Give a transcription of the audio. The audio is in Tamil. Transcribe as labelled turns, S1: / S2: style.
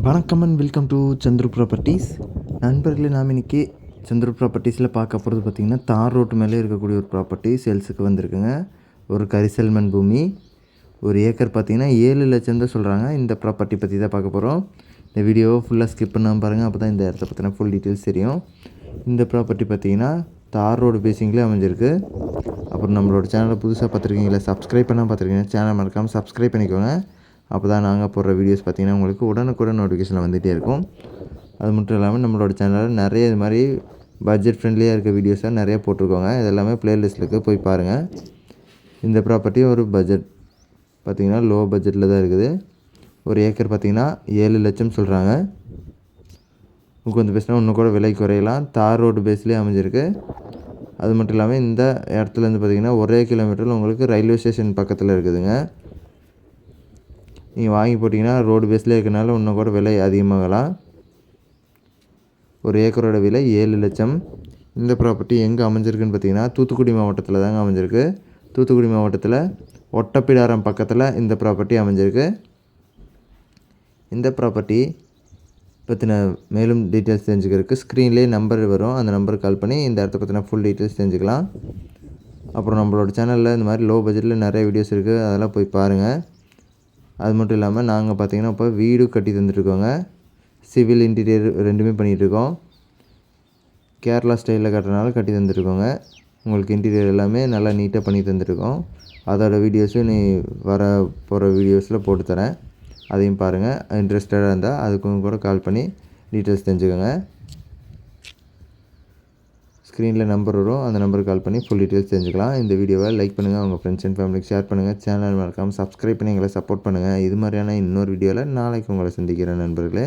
S1: வணக்கம் and welcome to Chandru properties. நண்பர்களே, நாம் இன்றைக்கி சந்துரு ப்ராப்பர்ட்டிஸில் பார்க்க போகிறது பார்த்திங்கன்னா, தார் ரோட்டு மேலே இருக்கக்கூடிய ஒரு ப்ராப்பர்ட்டி சேல்ஸுக்கு வந்திருக்குங்க. ஒரு கரிசல் மண் பூமி, ஒரு ஏக்கர் பார்த்திங்கன்னா 7 லட்சம் தான் சொல்கிறாங்க. இந்த ப்ராப்பர்ட்டி பற்றி தான் பார்க்க போகிறோம். இந்த வீடியோவை ஃபுல்லாக ஸ்கிப் பண்ணாமல் பாருங்கள், அப்போ தான் இந்த இடத்த பற்றின ஃபுல் டீட்டெயில்ஸ் தெரியும். இந்த ப்ராப்பர்ட்டி பார்த்திங்கன்னா தார் ரோடு பேசிங்லேயே அமைஞ்சிருக்கு. அப்புறம் நம்மளோட சேனலை புதுசாக பார்த்துருக்கீங்களா, சப்ஸ்கிரைப் பண்ணால் பார்த்துருக்கீங்க, சேனல் மறக்காமல் சப்ஸ்கிரைப் பண்ணிக்கோங்க. அப்போ தான் நாங்கள் போடுற வீடியோஸ் பார்த்திங்கன்னா உங்களுக்கு உடனுக்குடன் நோட்டிஃபிகேஷன் வந்துகிட்டே இருக்கும். அது மட்டும் இல்லாமல் நம்மளோட சேனலில் நிறைய இது மாதிரி பட்ஜெட் ஃப்ரெண்ட்லியாக இருக்க வீடியோஸாக நிறைய போட்டிருக்கோங்க. இதெல்லாமே ப்ளேலிஸ்ட்டுக்கு போய் பாருங்கள். இந்த ப்ராப்பர்ட்டி ஒரு பட்ஜெட் பார்த்திங்கன்னா லோ பட்ஜெட்டில் தான் இருக்குது. ஒரு ஏக்கர் பார்த்திங்கன்னா 7 லட்சம் சொல்கிறாங்க. கொஞ்சம் பேசினா இன்னும் கூட விலை குறையலாம். தார் ரோடு பேஸ்லேயே அமைஞ்சிருக்கு. அது மட்டும் இல்லாமல் இந்த இடத்துலேருந்து பார்த்திங்கன்னா ஒரே கிலோமீட்டரில் உங்களுக்கு ரயில்வே ஸ்டேஷன் பக்கத்தில் இருக்குதுங்க. நீங்கள் வாங்கி போட்டிங்கன்னா ரோடு பேஸ்லேயே இருக்கிறனால இன்னும் கூட விலை அதிகமாகலாம். ஒரு ஏக்கரோட விலை 7 லட்சம். இந்த ப்ராப்பர்ட்டி எங்கே அமைஞ்சிருக்குன்னு பார்த்தீங்கன்னா தூத்துக்குடி மாவட்டத்தில் தாங்க அமைஞ்சிருக்கு. தூத்துக்குடி மாவட்டத்தில் ஒட்டப்பிடாரம் பக்கத்தில் இந்த ப்ராப்பர்ட்டி அமைஞ்சிருக்கு. இந்த ப்ராப்பர்ட்டி பற்றின மேலும் டீட்டெயில்ஸ் தெரிஞ்சுக்கிறதுக்கு ஸ்க்ரீன்லேயே நம்பர் வரும். அந்த நம்பருக்கு கால் பண்ணி இந்த இடத்த பற்றின ஃபுல் டீட்டெயில்ஸ் தெரிஞ்சுக்கலாம். அப்புறம் நம்மளோட சேனலில் இந்த மாதிரி லோ பட்ஜெட்டில் நிறைய வீடியோஸ் இருக்குது, அதெல்லாம் போய் பாருங்கள். அது மட்டும் இல்லாமல் நாங்கள் பார்த்திங்கன்னா இப்போ வீடு கட்டி தந்துட்டுருக்கோங்க. சிவில் இன்டீரியர் ரெண்டுமே பண்ணிகிட்ருக்கோம். கேரளா ஸ்டைலில் கட்டுறதுனால கட்டி தந்துட்டுருக்கோங்க. உங்களுக்கு இன்டீரியர் எல்லாமே நல்லா நீட்டாக பண்ணி தந்துட்டுருக்கோம். அதோட வீடியோஸும் வர போகிற வீடியோஸில் போட்டு தரேன், அதையும் பாருங்கள். இன்ட்ரெஸ்டடாக இருந்தால் அதுக்கும் கூட கால் பண்ணி டீட்டெயில்ஸ் தெரிஞ்சுக்கோங்க. ஸ்க்ரீனில் நம்பர் வரும், அந்த நம்பருக்கு கால் பண்ணி ஃபுல் டீட்டெயில்ஸ் தெரிஞ்சுக்கலாம். இந்த வீடியோவை லைக் பண்ணுங்கள், உங்கள் ஃப்ரெண்ட்ஸ் அண்ட் ஃபேமிலிக்கு ஷேர் பண்ணுங்கள். சேனல் மறக்காமல் சப்ஸ்கிரைப் பண்ணி எங்களை சப்போர்ட் பண்ணுங்கள். இது மாதிரியான இன்னொரு வீடியோவில் நாளைக்கு உங்களை சந்திக்கிறேன் நண்பர்களே.